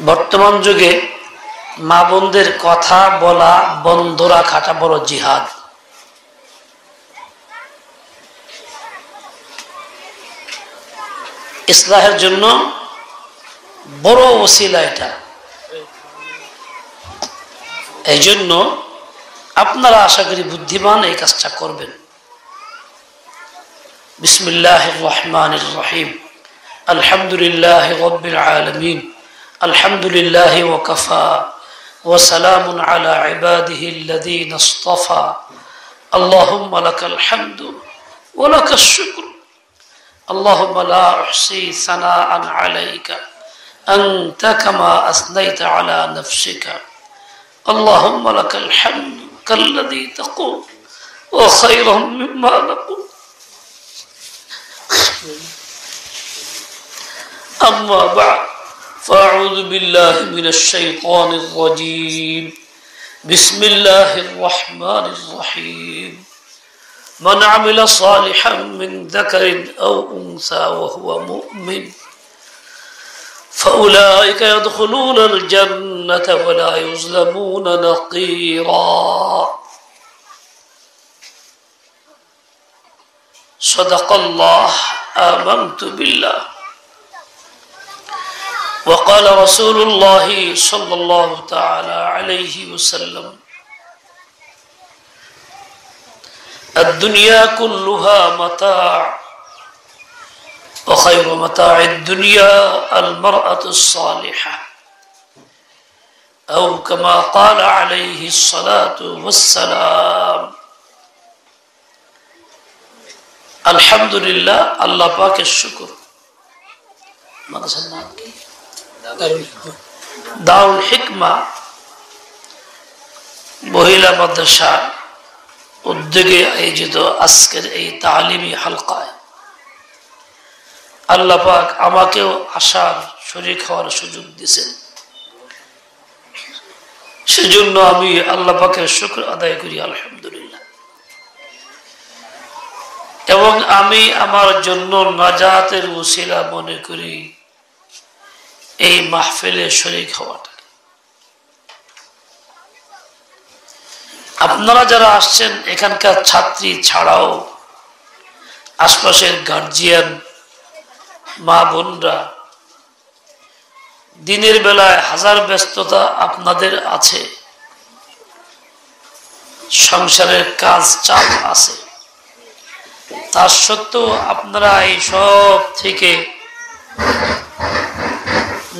বর্তমান যুগে মা বোনদের কথা বলা বন্ধ রাখাটা বড় জিহাদ। ইসলাহের জন্য বড় ওসিলা এটা। এই জন্য আপনারা আশা করি বুদ্ধিমান এই কাজটা করবেন। বিসমিল্লাহির রহমানির রহিম। আলহামদুলিল্লাহি রাব্বিল আলামিন। আলহামদুলিল্লাহি ওয়া কাফা ওয়া সালামুন আলা ইবাদিহিল্লাযীনা ইসতাফা। আল্লাহুম্মা লাকাল হামদু ওয়া লাকাশ শুকর। আল্লাহুম্মা লা উহসি সানাআন আলাইকা আনতা কামা আসনাইতা আলা নাফসিকা। আল্লাহুম্মা লাকাল হামদু কাল্লাযী তাকুল ওয়া খায়রুম মিম্মা নাকুল। أما بعد فأعوذ بالله من الشيطان الرجيم. بسم الله الرحمن الرحيم. من عمل صالحا من ذكر أو أنثى وهو مؤمن فأولئك يدخلون الجنة ولا يظلمون نقيرا. صدق الله. آمنت بالله. وقال رسول الله صلى الله تعالى عليه وسلم الدنيا كلها متاع وخير متاع الدنيا المرأة الصالحة أو كما قال عليه الصلاة والسلام. الحمد لله. الله পাক এর শুকর। মাদ্রাসার নাম কি? দারুল হিকমা মহিলা মাদ্রাসা উদ্যোগে আয়োজিত আজকের এই তালিমি হালকায় আল্লাহ পাক আমাকেও আসার শরীক হওয়ার সুযোগ দিয়েছেন। সেজন্য আমি আল্লাহ পাকের শুকর আদায় করি আলহামদুলিল্লাহ। এবং আমি আমার জন্য নাজাতের ওসিলা মনে করি এই মাহফিলে শরীক হওয়াটা। আপনারা যারা আসছেন এখানকার ছাত্রী ছাড়াও আশপাশের গার্জিয়ান মা বোনরা, দিনের বেলায় হাজার ব্যস্ততা আপনাদের আছে, সংসারের কাজ চাপ আছে, তার সত্ত্বেও আপনারা এই সব থেকে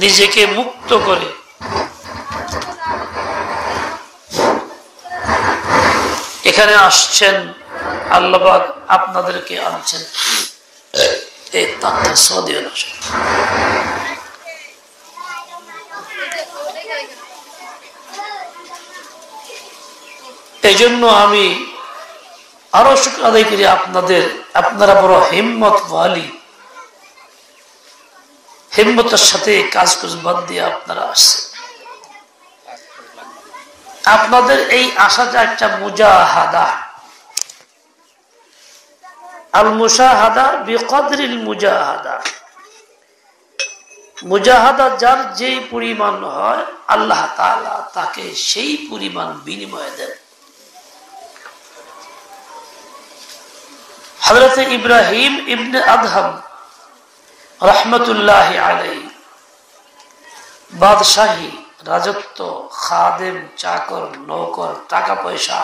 নিজেকে মুক্ত করে এখানে আসছেন। আল্লাহ পাক আপনাদেরকে আনছেন এই তাকওয়া সদিয়ে আসেন। এই জন্য আমি আরো শুকর আদায় করি আপনাদের। আপনারা বড় হিম্মতওয়ালি, হিম্মতের সাথে কাজ বাদ দিয়ে আপনারা আসছেন। আপনাদের এই আশাটা একটা মুজাহাদা। আল মুশাহাদা বিকদরিল মুজাহাদা। মুজাহাদা যার যেই পরিমাণ হয় আল্লাহ তাআলা তাকে সেই পরিমাণ বিনিময় দেন। হযরত ইব্রাহিম ইবনে আদহাম রহমতুল্লাহ আলাইহি বাদশাহী, রাজত্ব, খাদেম, চাকর, নৌকর, টাকা পয়সা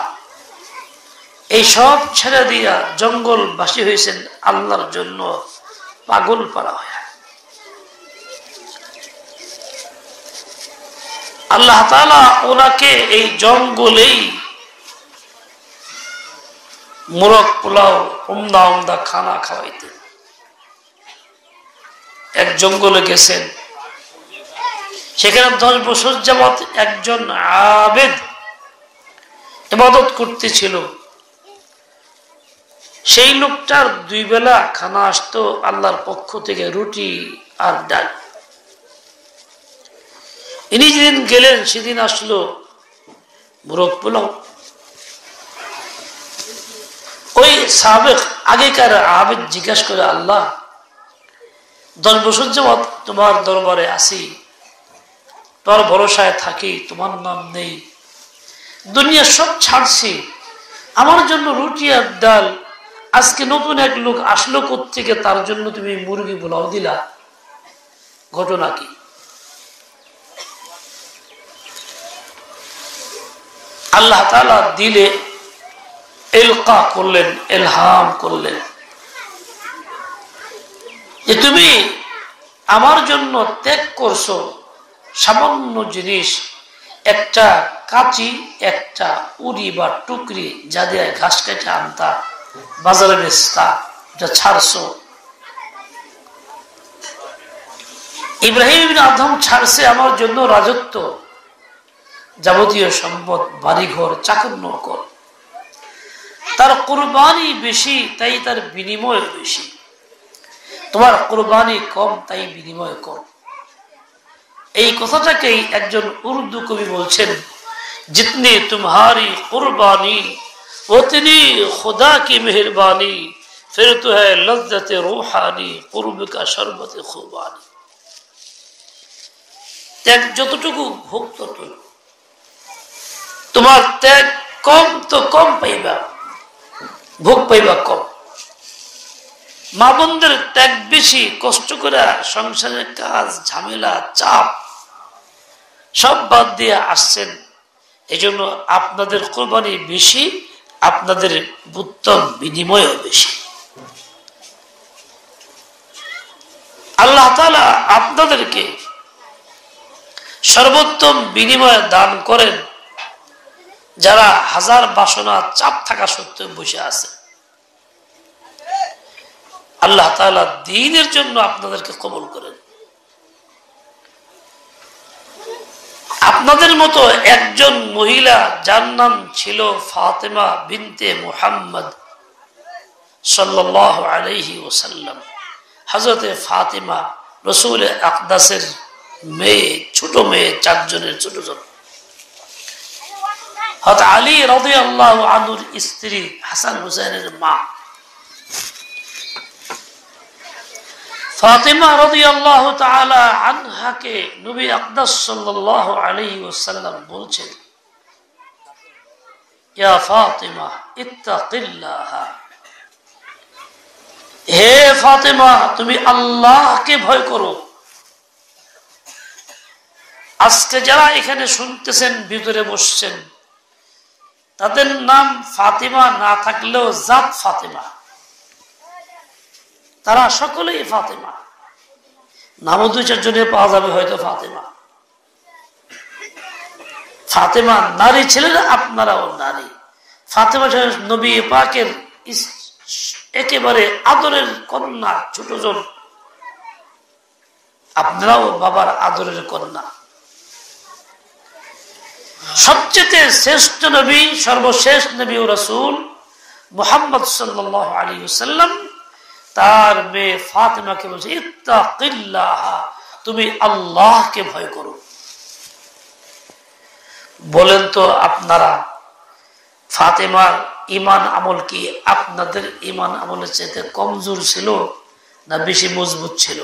এই সব ছেড়ে দিয়া জঙ্গলবাসী হয়েছেন আল্লাহর জন্য পাগল পারা হয়। আল্লাহ তাআলা ওনাকে এই জঙ্গলেই মোরগ পোলাও, উমদা উমদা খানা খাওয়াইতেন। এক জঙ্গলে গেছেন, সেখানে 10 বছর যাবৎ একজন আবেদ ইবাদত করতেছিল। সেই লোকটার 2 বেলা খানা আসতো আল্লাহর পক্ষ থেকে, রুটি আর ডাল। ইনি যেদিন গেলেন সেদিন আসলো মোরগ পোলাও। ওই সাবেক আগেকার আবেদ জিজ্ঞাসা করে, আল্লাহ 10 বছর যাবৎ তোমার দরবারে আসি, তোর ভরসায় থাকি, তোমার নাম নেই, দুনিয়া সব ছাড়ছি, আমার জন্য রুটি আর ডাল। আজকে নতুন এক লোক আসলো কোত্থেকে, তার জন্য তুমি মুরগি পোলাও দিলা, ঘটনা কি? আল্লাহ তাআলা দিলে ইলকা করলেন, ইলহাম করলেন যে তুমি আমার জন্য ত্যাগ করছো সামান্য জিনিস, একটা কাঁচি, একটা উড়ি বা টুকরি যা দিয়ে ঘাস কেটে আনতা, বাজারে বেচতা, এটা ছাড়ছো। ইব্রাহিম ইবনে আদম ছাড়ছে আমার জন্য রাজত্ব, যাবতীয় সম্পদ, বাড়িঘর, চাকর নৌকর। তার কুরবানি বেশি, তাই তার বিনিময় বেশি। তোমার কুরবানি কম, তাই বিনিময় কম। এই কথাটাকেই একজন উর্দু কবি বলছেন, জিতনি तुम्हारी कुर्बानी उतनी खुदा की मेहरबानी, फिर तो है लज्जत रूहानी, कुर्ब का शरबत खुबानी। ত্যাগ যতটুকু ভোগ ততটুকু, তোমার ত্যাগ কম তো কম পাইবা, ভোগ পাইবা কম। মা বোনদের ত্যাগ বেশি, কষ্ট করে সংসারের কাজ, ঝামেলা, চাপ সব বাদ দিয়ে আসছেন, এই জন্য আপনাদের কোরবানি বেশি, আপনাদের উত্তম বিনিময়ও বেশি। আল্লাহ তাআলা আপনাদেরকে সর্বোত্তম বিনিময় দান করেন যারা হাজার বাসনা চাপ থাকা সত্ত্বেও বসে আছে। আল্লাহ তাআলা দ্বীনের জন্য আপনাদেরকে কবুল করেন। আপনাদের মতো একজন মহিলা যার নাম ছিল ফাতেমা বিনতে মুহাম্মদ সাল্লাল্লাহু আলাইহি ওয়াসাল্লাম, হযরতে ফাতেমা রাসূল আকদাসের মেয়ে, ছোট মেয়ে, চারজনের ছোট ছোট। হযরত আলী রাদিয়াল্লাহু আনহুর স্ত্রী, হাসান হুসাইনের মা ফাতেমা রাদিয়াল্লাহু তাআলা আনহাকে নবী আকদাস সাল্লাল্লাহু আলাইহি ওয়াসাল্লাম বলছেন, ইয়া ফাতেমা ইত্তাকিল্লাহ, হে ফাতেমা তুমি আল্লাহকে ভয় করো। আজকে যারা এখানে শুনতেছেন, ভিতরে বসছেন, তাদের নাম ফাতেমা না থাকলেও জাত ফাতেমা, তারা সকলেই ফাতেমা। নামও দুই চারজনে পাওয়া যাবে হয়তো ফাতেমা। ফাতেমা নারী ছিলেন, আপনারাও নারী। ফাতেমা নবী পাকের একেবারে আদরের কন্যা, ছোটজন, আপনারাও বাবার আদরের কন্যা। সবচেয়ে শ্রেষ্ঠ নবী, সর্বশেষ নবী ও রাসূল মুহাম্মদ সাল্লাল্লাহু আলাইহি ওয়াসাল্লাম তার মেয়ে ফাতেমাকে বলছে, ইত্তাকিল্লাহ, তুমি আল্লাহকে ভয় করো। বলেন তো আপনারা, ফাতেমার ঈমান আমল কি আপনাদের ঈমান আমলের চাইতে কমজোর ছিল না বেশি মজবুত ছিল?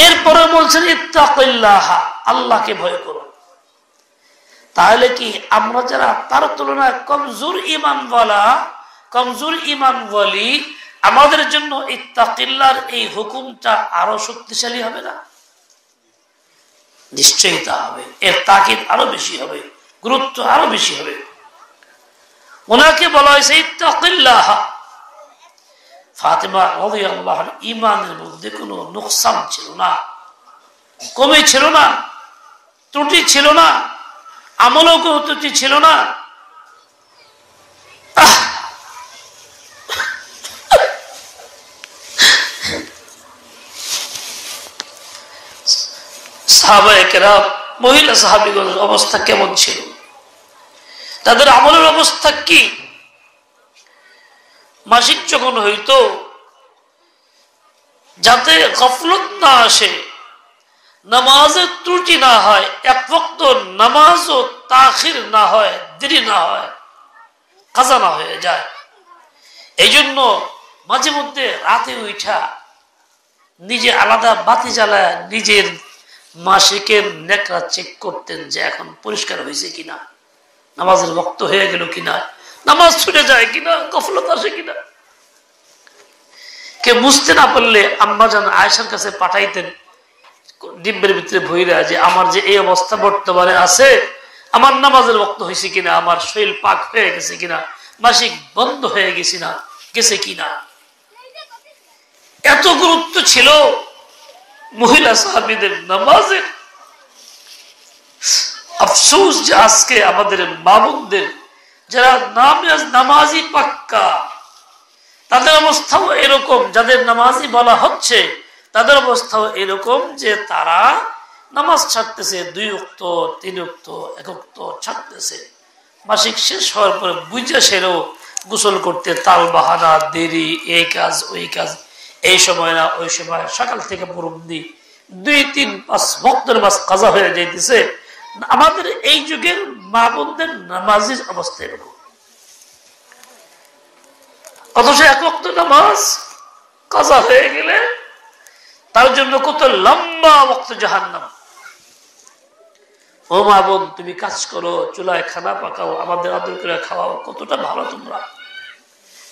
এরপরে বলছেন ইত্তাকিল্লাহ, আল্লাহকে ভয় করো। তাহলে কি আমরা যারা তার তুলনায় কমজোর ঈমানওয়ালা, কমজোর ঈমান ওয়ালি, আমাদের জন্য ইত্তাকিল্লাহর এই হুকুমটা আরো শক্তিশালী হবে না? নিশ্চয়ই তা হবে। এর তাকিদ আরো বেশি হবে, গুরুত্ব আরো বেশি হবে। ওনাকে বলা হয়েছে ইত্তাকিল্লাহ। ফাতেমা রাদিয়াল্লাহু আনহা ঈমানের মধ্যে কোনো নুকসান ছিল না, কমে ছিল না, ত্রুটি ছিল না, আমলও কোনো ত্রুটি ছিল না। সাহাবায়ে কেরাম, মহিলা সাহাবীগণের অবস্থা কেমন ছিল? তাদের আমলের অবস্থা কি? মাসিক যখন হইতো, যাতে গফলত না আসে, নামাজের ত্রুটি না হয়, এক ওয়াক্ত নামাজও তাখির না হয়, দেরি না হয়, কাজা না হয়ে যায়, এই জন্য মাঝে মধ্যে রাতে উঠা নিজে আলাদা বাতি জ্বালায় নিজের মাসিকের নেকড়া চেক করতেন যে এখন পরিষ্কার হয়েছে কিনা, নামাজের বক্ত হয়ে গেল কিনা, নামাজ ছুটে যায় কিনা, গফলত আসে কিনা। কে বুঝতে না পারলে আম্মাজান আয়েশার কাছে পাঠাইতেন ডিব্বের ভিতরে ভইরা, যে আমার যে এই অবস্থা বর্তমানে আছে, আমার নামাজের বক্ত হয়েছে কিনা, আমার শরীর পাক হয়ে গেছে কিনা, মাসিক বন্ধ হয়ে গেছে কিনা। এত গুরুত্ব ছিল মহিলা সাহাবীদের নামাজের। আফসোস যে আজকে আমাদের মা বোনদের যারা নামাজি পাক্কা, তাদের অবস্থাও এরকম, যাদের নামাজি বলা হচ্ছে তাদের অবস্থাও এরকম যে তারা নামাজ ছাড়তেছে 2 ওয়াক্ত 3 ওয়াক্ত 1 ওয়াক্ত ছাড়তেছে। মাসিক শেষ হওয়ার পরে বুঝা সেরেও গোসল করতে তাল বাহানা, দেরি, এই কাজ ওই কাজ, এই সময় না ওই সময়, সকাল থেকে পরবর্তী 2-3-5 ওয়াক্তের নামাজ কাজা হয়ে যাইতেছে। আমাদের এই যুগের মা বোনদের নামাজের অবস্থা এরকম, অথচ 1 ওয়াক্ত নামাজ কাজা হয়ে গেলে তার জন্য কত লম্বা ওয়াক্ত জাহান্নাম। ও মা বোন, তুমি কাজ করো, চুলায় খানা পাকাও, আমাদের আদর করে খাওয়াও, কতটা ভালো তোমরা,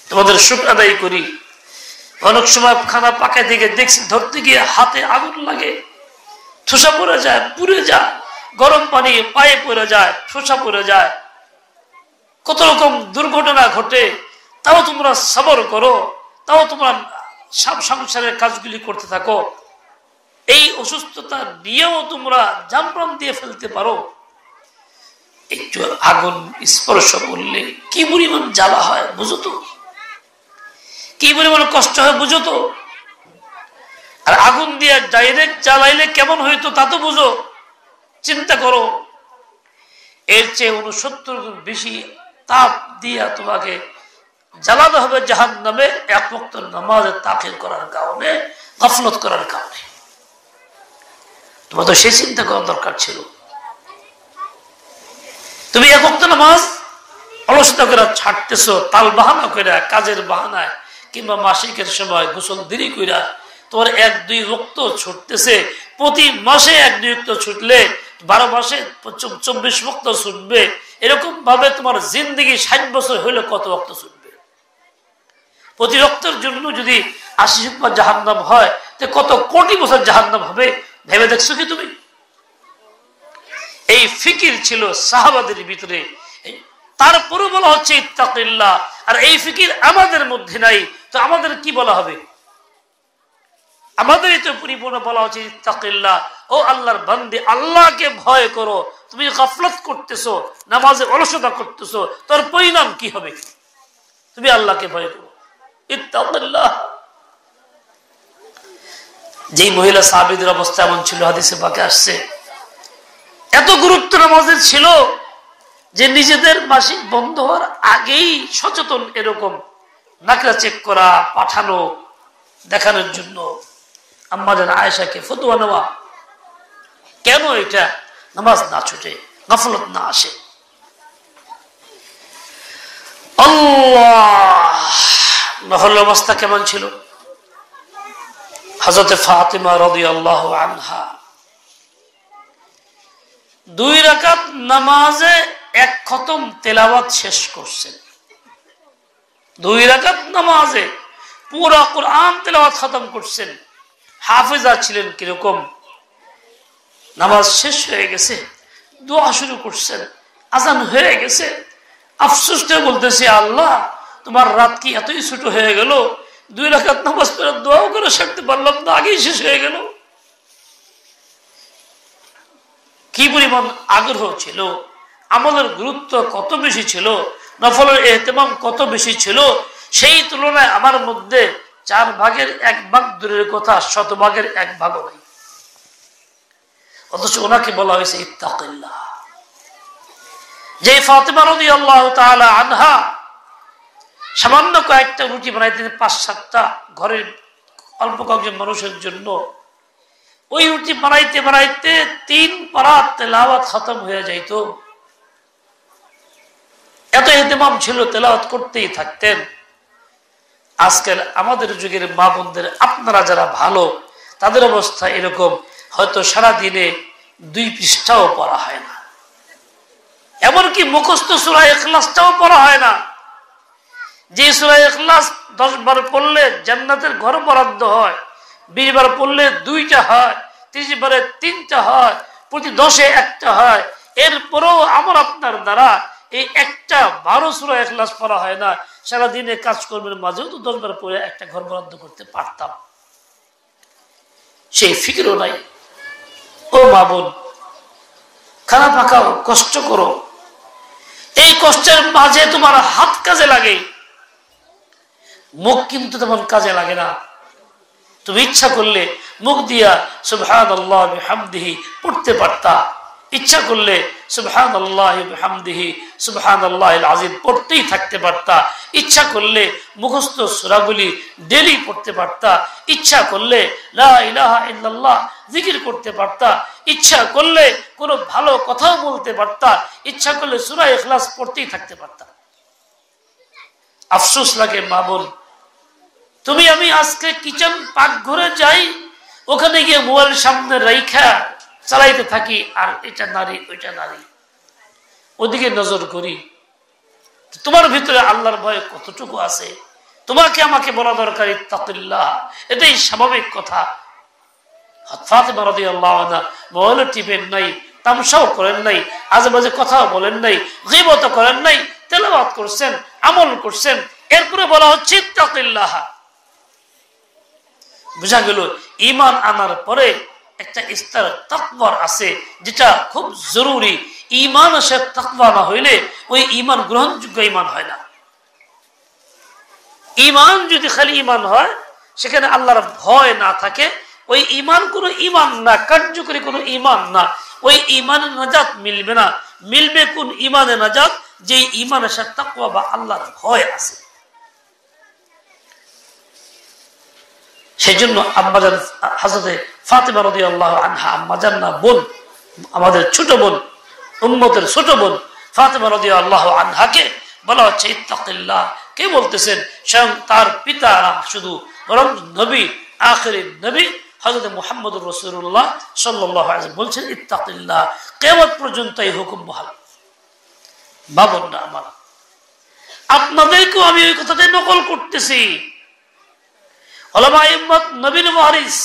তোমাদের শুকর আদায় করি। অনেক সময় খানা পাকায় দিকে দেখছি ধরতে গিয়ে হাতে আগুন লাগে, ঠোসা পড়ে যায়, পুড়ে যায়, গরম পানি পায়ে পড়ে যায়, ঠোসা পড়ে যায়, কত রকম দুর্ঘটনা ঘটে। তাও তোমরা সবর করো, তাও তোমরা সংসারের কাজগুলি করতে থাকো। এই অসুস্থতা নিয়েও তোমরা জানপ্রাণ দিয়ে ফেলতে পারো। একটু আগুন স্পর্শ করলে কি পরিমাণ জ্বালা হয় বুঝো তো, কি পরিমাণ কষ্ট হয় বুঝো তো। আর আগুন দিয়ে ডাইরেক্ট জ্বালাইলে কেমন হইতো তা তো বুঝো, চিন্তা করো। এর চেয়ে 69 গুণ বেশি তাপ দিয়া তোমাকে জ্বালানো হবে জাহান্নামে, 1 ওয়াক্ত নামাজের তাখির করার কারণে, গফলত করার কারণে। তোমার তো সেই চিন্তা করার দরকার ছিল। তুমি 1 ওয়াক্ত নামাজ অলসতা করে ছাড়তেছো, তাল বাহানা করে, কাজের বাহানায়, কিংবা মাসিকের সময় গোসল দেরি কইরা তোমার 1-2 ওয়াক্ত ছুটতেছে। প্রতি মাসে 1-2 ওয়াক্ত ছুটলে 12 মাসে 24 ওয়াক্ত ছুটবে। এরকম ভাবে তোমার জিন্দগি 60 বছর হইলে কত ওয়াক্ত ছুটবে? প্রতি ওয়াক্তের জন্য যদি 80 বার জাহান্নাম হয়, তো কত কোটি বছর জাহান্নাম হবে ভেবে দেখছো কি তুমি? এই ফিকির ছিল সাহাবাদের ভিতরে, তারপরে বলা হচ্ছে ইত্তাকিল্লাহ। আর এই ফিকির আমাদের মধ্যে নাই, তো আমাদের কি বলা হবে? আমাদেরই তো পরিপূর্ণ বলা হচ্ছে ইত্তাকিল্লাহ, ও আল্লাহর বান্দী, আল্লাহকে ভয় করো। তুমি গাফলত করতেছো, নামাজে অলসতা করতেছো, তোর পরিণাম কি হবে? তুমি আল্লাহকে ভয় করো, ইত্তাকিল্লাহ। যেই মহিলা সাহাবীদের অবস্থা এমন ছিল, হাদিসে পাকে আসছে, এত গুরুত্ব নামাজের ছিল যে নিজেদের মাসিক বন্ধ হওয়ার আগেই সচেতন এরকম নাকরা চেক করা, পাঠানো দেখানোর জন্য আম্মাজান আয়েশাকে ফতোয়া নেওয়া, কেন এটা নামাজ না ছুটে, গফলত না আসে। আল্লাহ, নহল অবস্থা কেমন ছিল? হযরত ফাতিমা রাদিয়াল্লাহু আনহা 2 রাকাত নামাজে 1 খতম তেলাওয়াত শেষ করছেন। 2 রাকাত নামাজে পুরা কোরআন তেলাওয়াত খতম করছেন। হাফেজা ছিলেন কিরকম? নামাজ শেষ হয়ে গেছে, দোয়া শুরু করছেন, আজান হয়ে গেছে, আফসোস করে বলতেছে, আল্লাহ তোমার রাত কি এতই ছোট হয়ে গেল? 2 রাকাত নামাজ পড়ে দোয়াও করে সারতে পারলাম না, আগেই শেষ হয়ে গেল। কি পরিমাণ আগ্রহ ছিল, আমলের গুরুত্ব কত বেশি ছিল, নফলের ইহতিমাম কত বেশি ছিল। সেই তুলনায় আমার মধ্যে 4 ভাগের 1 ভাগ দূরের কথা, 100 ভাগের 1 ভাগও নাই। অথচ ওনাকে বলা হয়েছে ইত্তাকিল্লাহ। যে ফাতিমা রাদিয়াল্লাহু তাআলা আনহা সামান্য কয়েকটা রুটি বানাইতেন 5-7টা ঘরের অল্প কয়েকজন মানুষের জন্য, ওই রুটি বানাইতে বানাইতে 3 পারা তেলাওয়াত খতম হয়ে যাইত। এত ইহতিমাম ছিল, তেলাওয়াত করতেই থাকতেন। আজকাল আমাদের যুগের মা বোনদের, আপনারা যারা ভালো, তাদের অবস্থা এরকম, হয়তো সারা দিনে 2 পৃষ্ঠাও পড়া হয় না, এমনকি মুখস্থ সূরা ইখলাসটাও পড়া হয় না। যে সূরা ইখলাস 10 বার পড়লে জান্নাতের ঘর বরাদ্দ হয়, 20 বার পড়লে 2টা হয়, 30 বারে 3টা হয়, প্রতি 10-এ 1টা হয়। এরপরেও আমার আপনার দ্বারা এই একটা 12 সূরা ইখলাস পড়া হয় না। সারাদিনে কাজকর্মের মাঝেও তো 10 বার পড়ে একটা ঘর বরাদ্দ করতে পারতাম, সেই ফিকিরও নাই। ও মা বোন, খানা পাকাও, কষ্ট করো। এই কষ্টের মাঝে তোমার হাত কাজে লাগে, মুখ কিন্তু তেমন কাজে লাগে না। তুমি ইচ্ছা করলে মুখ দিয়া সুবহানাল্লাহ ওয়া বিহামদিহি পড়তে পারতা, ইচ্ছা করলে সুবহানাল্লাহ ওয়া বিহামদিহি সুবহানাল্লাহিল আযীম পড়তেই থাকতে পারতা, ইচ্ছা করলে মুখস্থ সূরাগুলি ডেইলি পড়তে পারতা, ইচ্ছা করলে লা ইলাহা ইল্লাল্লাহ জিকির করতে পারতা, ইচ্ছা করলে কোনো ভালো কথাও বলতে পারতা, ইচ্ছা করলে সূরা ইখলাস পড়তেই থাকতে পারতা। আফসোস লাগে মা বোন, তুমি আমি আজকে কিচেন পাকঘরে যাই, ওখানে গিয়ে মোবাইল সামনে রাইখা চালাইতে থাকি, আর এটা নারী ওইটা নারী, ওদিকে নজর করি। তোমার ভিতরে আল্লাহর ভয় কতটুকু আছে? তোমাকে আমাকে বলা দরকার ইত্তাকিল্লাহ, এটাই স্বাভাবিক কথা। ফাতিমা রাদিয়াল্লাহু আনহা মোবাইল টিপেন নাই, তামসাও করেন নাই, আজেবাজে কথাও বলেন নাই, গীবত করেন নাই, তেলাওয়াত করছেন, আমল করছেন, এরপরে বলা হচ্ছে ইত্তাকিল্লাহ। বুঝা গেল ঈমান আনার পরে একটা স্তর তাকওয়ার আছে, যেটা খুব জরুরি। ঈমান আসে, তাকওয়া না হইলে ওই ঈমান গ্রহণযোগ্য ঈমান হয় না। ঈমান যদি খালি ঈমান হয়, সেখানে আল্লাহর ভয় না থাকে, ওই ঈমান কোনো ঈমান না, কার্যকরী কোনো ঈমান না। ওই ঈমানের নাজাত মিলবে না। মিলবে কোন ঈমানের নাজাত? যে ঈমান আসে তাকওয়া বা আল্লাহর ভয় আছে। সেই জন্য আম্মাজান হযরতে ফাতিমা রাদিয়াল্লাহু আনহা, আম্মাজান না, বোন, আমাদের ছোট বোন, উম্মতের ছোট বোন ফাতিমা রাদিয়াল্লাহু আনহাকে বলা হচ্ছে ইত্তাকিল্লাহ। কে বলতেছেন? স্বয়ং তার পিতা না শুধু, বরং নবী, আখিরি নবী হযরত মুহাম্মদুর রাসূলুল্লাহ সাল্লাল্লাহু আলাইহি ওয়াসাল্লাম বলছেন ইত্তাকিল্লাহ। কিয়ামত পর্যন্ত এই হুকুম বহাল। বাবনরা আমার, আপনাদেরকেও আমি ওই কথাটাই নকল করতেছি। উলামায়ে উম্মত, নবীর ওয়ারিস,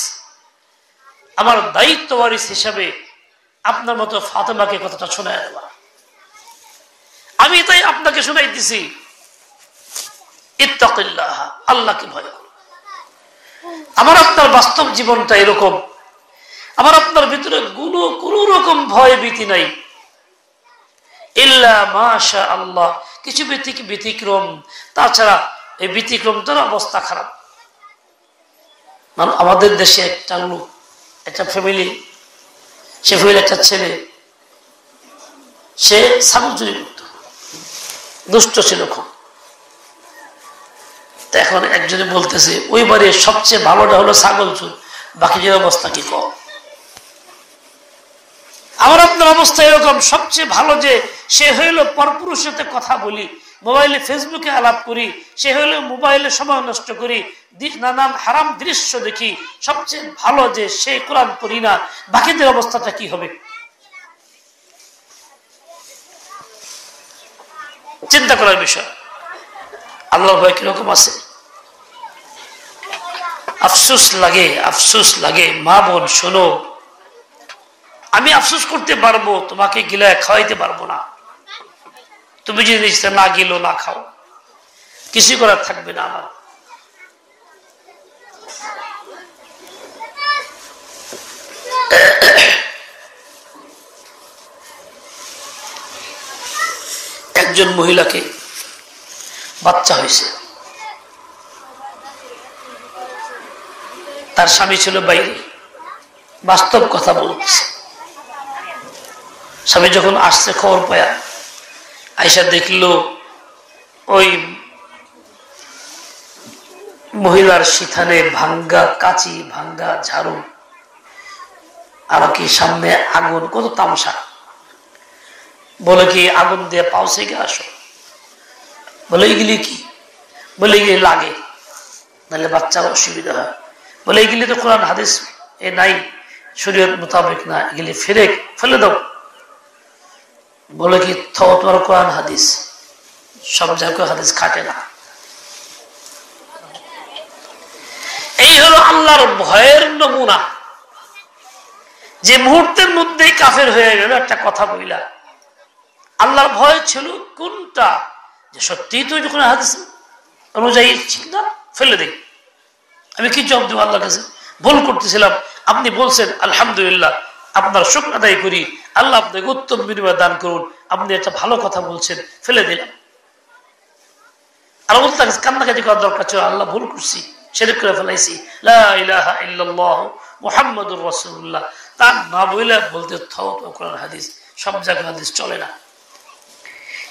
আমার দায়িত্ব ওয়ারিস হিসাবে আপনার মতো ফাতেমাকে কথাটা শোনায় দেওয়া। আমি তাই আপনাকে শোনাইতেছি ইত্তাকিল্লাহ, আল্লাহকে ভয় করো। আমার আপনার বাস্তব জীবনটা এরকম, আমার আপনার ভিতরে কোনো রকম ভয় ভীতি নাই, ইল্লা মাশা আল্লাহ, কিছু ব্যতিক্রম। তাছাড়া এই ব্যতিক্রমটার অবস্থা খারাপ। মানে আমাদের দেশে একটা লোক, একটা ফ্যামিলি, সে ফ্যামিলি একটা ছেলে, সে ছাগল চুরি করত, দুষ্ট ছিল খুব। এখন একজনে বলতেছে ওই বাড়ির সবচেয়ে ভালোটা হলো ছাগল চুর, বাকি যে অবস্থা কি কম। আমার আপনার অবস্থা এরকম, সবচেয়ে ভালো যে সে হইল পরপুরুষের সাথে কথা বলি, মোবাইলে ফেসবুকে আলাপ করি, সে হইলে মোবাইলে সময় নষ্ট করি, নানান হারাম দৃশ্য দেখি। সবচেয়ে ভালো যে সে কোরআন পড়ি না, বাকিদের অবস্থাটা কি হবে? চিন্তা করার বিষয়। আল্লাহর ভয় কিরকম আছে? আফসোস লাগে, আফসোস লাগে। মা বোন শোনো, আমি আফসোস করতে পারবো, তোমাকে গিলায় খাওয়াইতে পারবো না। তুমি যদি না গিলো না খাও, কিছু করার থাকবে না আমার। একজন মহিলাকে বাচ্চা হয়েছে, তার স্বামী ছিল বাইরে। বাস্তব কথা বলতেছে। স্বামী যখন আসছে খবর পায়া, আয়সা দেখলো ওই মহিলার সিথানে ভাঙ্গা কাঁচি, ভাঙ্গা ঝাড়ু, আর কি সামনে আগুন, কত তামসা। বলে কি আগুন দিয়ে পাও সেকে আসো। বলে এগুলি কি? বলে এগুলি লাগে, নাহলে বাচ্চার অসুবিধা হয়। বলে এগুলি তো কোরআন হাদিস এ নাই, শরীয়ত মোতাবেক না, এগুলি ফেলে দাও। বলে কি তোমার কোরআন হাদিস, সব জায়গায় হাদিস খাটে না। এই হলো আল্লাহর ভয়ের নমুনা। যে মুহূর্তের মধ্যেই কাফের হয়ে গেল একটা কথা বইলা, আল্লাহর ভয় ছিল কোনটা, যে সত্যি তো যখন হাদিস অনুযায়ী ঠিক না, ফেলে দেই। আমি কি জবাব দেবো আল্লাহর কাছে? ভুল করতেছিলাম, আপনি বলছেন আলহামদুলিল্লাহ, আপনার শুকর আদায় করি, আল্লাহ আপনাকে উত্তম বিনিময় দান করুন, আপনি একটা ভালো কথা বলছেন, ফেলে দিলাম। আর বলতে কান্নাকাটি করার দরকার ছিল, আল্লাহ ভুল করছি, শিরক করে ফেলাইছি, লা ইলাহা ইল্লাল্লাহ মুহাম্মাদুর রাসূলুল্লাহ, তা না বলে বলতে কোরআন হাদিস, সব জায়গায় হাদিস চলে না।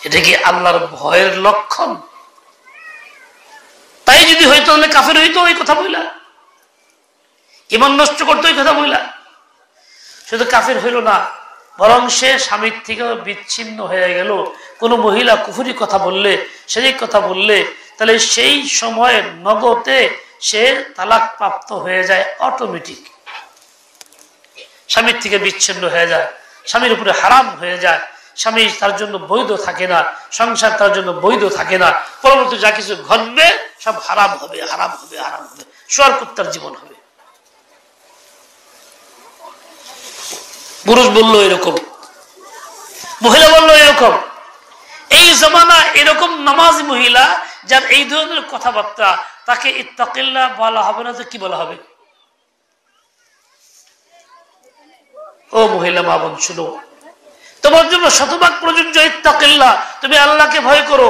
এটা কি আল্লাহর ভয়ের লক্ষণ? তাই যদি হইতো তাহলে কাফের হইতো ওই কথা বইলা, ঈমান নষ্ট করতো ওই কথা বইলা। শুধু কাফের হইল না, বরং সে স্বামীর থেকে বিচ্ছিন্ন হয়ে গেল। কোনো মহিলা কুফরি কথা বললে, সেই কথা বললে, তাহলে সেই সময়ে নগদে সে তালাক প্রাপ্ত হয়ে যায় অটোমেটিক। স্বামীর থেকে বিচ্ছিন্ন হয়ে যায়, স্বামীর উপরে হারাম হয়ে যায়, স্বামী তার জন্য বৈধ থাকে না, সংসার তার জন্য বৈধ থাকে না। পরবর্তী যা কিছু ঘটবে সব হারাম হবে, হারাম হবে, হারাম হবে, শুয়ার কুত্তার জীবন হবে। পুরুষ বললো এরকম, মহিলা বললো এরকম। এই জমানা এরকম নামাজি মহিলা যার এই ধরনের কথাবার্তা, তাকে ইত্তাকিল্লাহ বলা হবে না তো কি বলা হবে? ও মহিলা মা বোন শুনো, তোমার জন্য শতভাগ প্রযোজ্য ইত্তাকিল্লাহ, তুমি আল্লাহকে ভয় করো।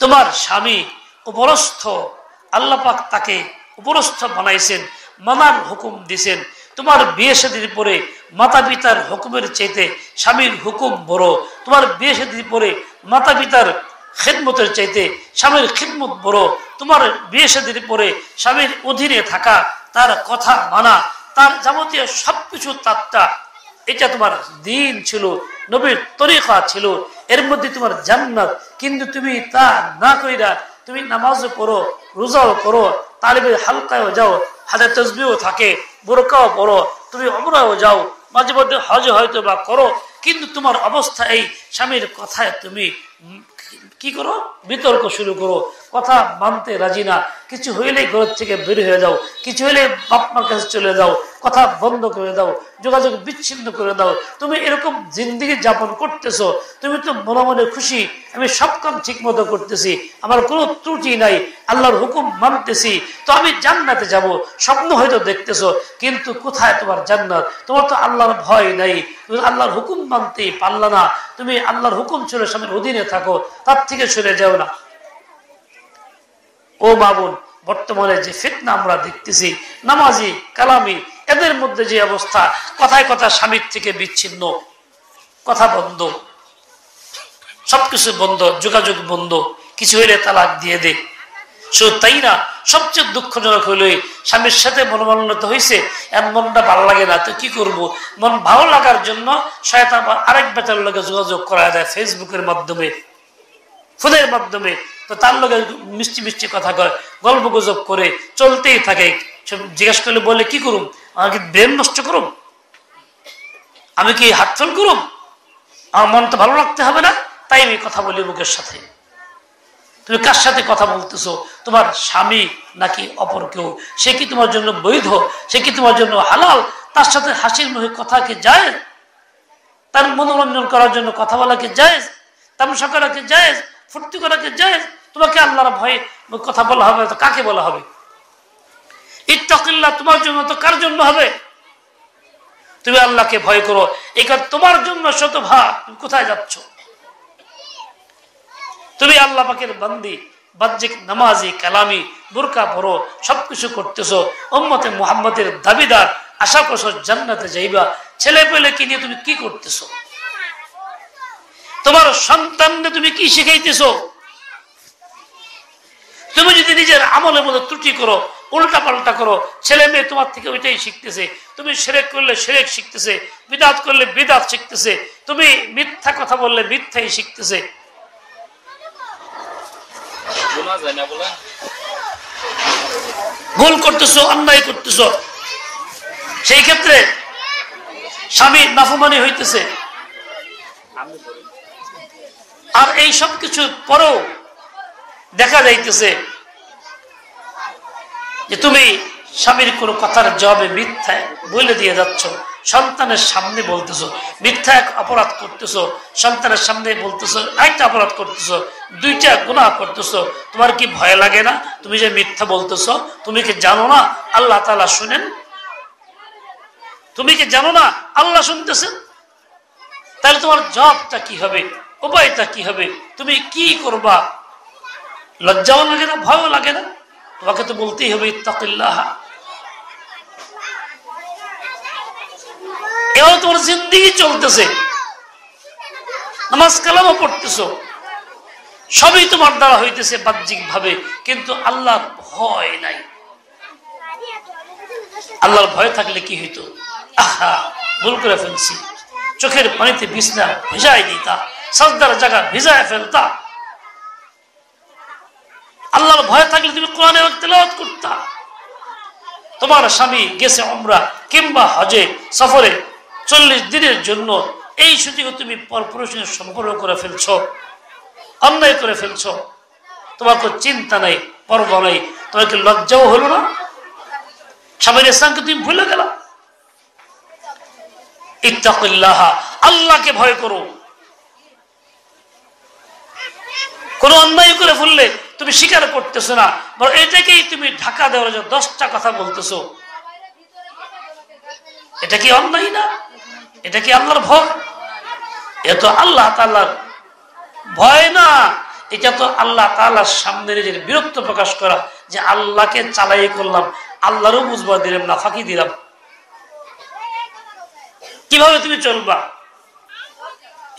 তোমার স্বামী উপরস্থ, আল্লাহ পাক তাকে উপরস্থ বানাইছেন, মানার হুকুম দিছেন। তোমার বিয়ে শাদীর পরে মাতা পিতার হুকুমের চাইতে স্বামীর হুকুম বড়। তোমার বিয়ে শাদীর পরে মাতা পিতার খিদমতের চাইতে স্বামীর খিদমত বড়। তোমার বিয়ে শাদীর পরে স্বামীর অধীনে থাকা, তার কথা মানা, তার যাবতীয় সবকিছু তাত্তা, এটা তোমার দিন ছিল, নবীর তরিকা ছিল, এর মধ্যে তোমার জান্নাত। কিন্তু তুমি তা না কইরা তুমি নামাজও করো, রোজাও করো, তালিবে হালকায়ও যাও, হাতে তসবিহও থাকে, বোরকাও পড়ো, তুমি উমরাও যাও, মাঝে মধ্যে হজ হয়তো বা করো, কিন্তু তোমার অবস্থা এই, স্বামীর কথায় তুমি কি করো? বিতর্ক শুরু করো, কথা মানতে রাজি না, কিছু হইলেই ঘর থেকে বের হয়ে যাও, কিছু হইলে বাপ মার কাছে চলে যাও, কথা বন্ধ করে দাও, যোগাযোগ বিচ্ছিন্ন করে দাও। তুমি এরকম জিন্দেগি যাপন করতেছো, তুমি তো মনে মনে খুশি, আমি সব কাম ঠিক মতো করতেছি, আমার কোনো ত্রুটি নাই, আল্লাহর হুকুম মানতেছি, তো আমি জান্নাতে যাব, স্বপ্ন হয়তো দেখতেছো, কিন্তু কোথায় তোমার জান্নাত? তোমার তো আল্লাহর ভয় নাই, তুমি আল্লাহর হুকুম মানতেই পারলা না। তুমি আল্লাহর হুকুম ছিল স্বামীর অধীনে থাকো, তার থেকে সরে যাও না। ও মা বোন, বর্তমানে যে ফিতনা আমরা দেখতেছি, নামাজি কালামি এদের মধ্যে যে অবস্থা, কথায় কথা স্বামীর থেকে বিচ্ছিন্ন, কথা বন্ধ, সবকিছু বন্ধ, যোগাযোগ বন্ধ, কিছু হইলে তালাক দিয়ে দে। শুধু তাই না, সবচেয়ে দুঃখজনক হইল স্বামীর সাথে মনোমালিন্য হয়েছে, এর মনটা ভালো লাগে না, তো কি করব? মন ভালো লাগার জন্য শয়তান আরেক বেটার লগে যোগাযোগ করা দেয় ফেসবুকের মাধ্যমে, ফোনের মাধ্যমে, তো তার লগে মিষ্টি মিষ্টি কথা কয়, গল্প গুজব করে চলতেই থাকে। জিজ্ঞেস করলে বলে কি করুম? আমাকে ব্রেন নষ্ট করুম, আমি কি হার্টফেল করুম? আমার মন তো ভালো রাখতে হবে না, তাই আমি কথা বলি মুখের সাথে। তুমি কার সাথে কথা বলতেছো? তোমার স্বামী নাকি অপর কেউ? সে কি তোমার জন্য বৈধ? সে কি তোমার জন্য হালাল? তার সাথে হাসির মুখে কথা কি জায়েজ? তার মনোরঞ্জন করার জন্য কথা বলা কি জায়েজ? তামাশা করা কি জায়েজ? ফুর্তি করা কি জায়েজ? তোমাকে আল্লাহর ভয়ে কথা বলা হবে, তো কাকে বলা হবে? ইত্তাকিল্লাহ তোমার জন্য তো কার জন্য হবে? তুমি আল্লাহকে ভয় করো, এই কাজ তোমার জন্য শতভাগ। তুমি কোথায় যাচ্ছ? তুমি আল্লাহ পাকের বান্দি, বাহ্যিক নামাজি কালামি, বুরকা পরো, সবকিছু করতেছো, উম্মতে মুহাম্মদের দাবিদার, আশা করছো জান্নাতে যাইবা, ছেলে পেলে কি নিয়ে তুমি কি করতেছো? তোমার সন্তানকে তুমি কি শিখাইতেছো? তুমি যদি নিজের আমলের মধ্যে ত্রুটি করো, উল্টা পাল্টা করো, ছেলে মেয়ে তোমার থেকে ওইটাই শিখতেছে। তুমি শিরক করলে শিরক শিখতেছে, বিদআত করলে বিদআত শিখতেছে, তুমি মিথ্যা কথা বললে মিথ্যাই শিখতেছে। ভুল করতেছো, অন্যায় করতেছো, সেই ক্ষেত্রে স্বামী নাফরমানি হইতেছে। আর এই সব কিছু পরেও দেখা যাইতেছে যে তুমি স্বামীর কোনো কথার জবাবে মিথ্যা বলে দিয়ে যাচ্ছ, সন্তানের সামনে বলতেছো, মিথ্যা এক অপরাধ করতেছো, সন্তানের সামনে বলতেছো, একটা অপরাধ করতেছো, দুইটা গুনাহ করতেছো। তোমার কি ভয় লাগে না? তুমি যে মিথ্যা বলতেছো, তুমি কি জানো না আল্লাহ তাআলা শুনেন? তুমি কি জানো না আল্লাহ শুনতেছেন? তাহলে তোমার জবাবটা কি হবে, উপায়টা কি হবে, তুমি কি করবা? লজ্জাও লাগে না, ভয়ও লাগে না? তোমাকে তো বলতেই হবে ইত্তাকিল্লাহ। এও তোমার জিন্দেগি চলতেছে, নামাজ কালামও পড়তেছো, সবই তোমার দ্বারা হইতেছে বাহ্যিক ভাবে, কিন্তু আল্লাহর ভয় নাই। আল্লাহর ভয় থাকলে কি হইতো? আহা, ভুল করে ফেলছি, চোখের পানিতে বিছনা ভিজাই দিতা, সাজদার জায়গা ভিজায় ফেলতা। আল্লাহর ভয় থাকলে তুমি কোরআনে তেলাওয়াত করতা। তোমার স্বামী গেছে উমরা কিংবা হজে সফরে 40 দিনের জন্য, এই সুযোগে তুমি পরপুরুষের সম্পর্ক করে ফেলছো, অন্যায় করে ফেলছো, তোমার কোনো চিন্তা নাই, পরবা নাই, তোমার কি লজ্জাও হলো না? স্বামীর ইসলামকে তুমি ভুলে গেলা। ইত্তাকিল্লাহ, আল্লাহকে ভয় করো। কোন অন্যায় করে ফেললে তুমি স্বীকার করতেছো না, বরং এটাকেই তুমি ঢাকা দেওয়ার জন্য 10টা কথা বলতেছো। এটা কি অন্যায় না? এটা কি আল্লাহর ভয়? এটা তো আল্লাহ তাআলার ভয় না, এটা তো আল্লাহ তাআলার সামনে নিজের বিরক্ত প্রকাশ করা, যে আল্লাহকে চালাই করলাম, আল্লাহরও বুঝবা দিলাম না, ফাঁকি দিলাম। কিভাবে তুমি চলবা?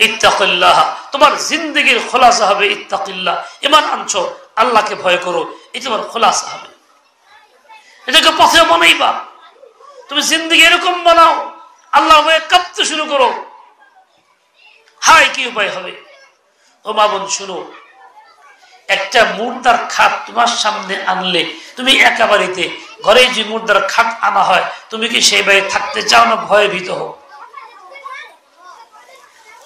ইত্তাকিল্লাহ, তোমার জিন্দেগির খোলাসা হবে ইত্তাকিল্লাহ। ঈমান আনছো, আল্লাহকে ভয় করো, এটা তোমার খোলাসা হবে। এটাকে পথে বানাইবা, তুমি জিন্দেগি এরকম বানাও, আল্লাহর ভয়ে কাঁপতে শুরু করো। হায় কি উপায় হবে? ও মা বোন শুনো, একটা মুর্দার খাট তোমার সামনে আনলে, তুমি একা বাড়িতে, ঘরে যে মুর্দার খাট আনা হয়, তুমি কি সেই বাড়ি থাকতে চাও না ভয়ে ভীত হও?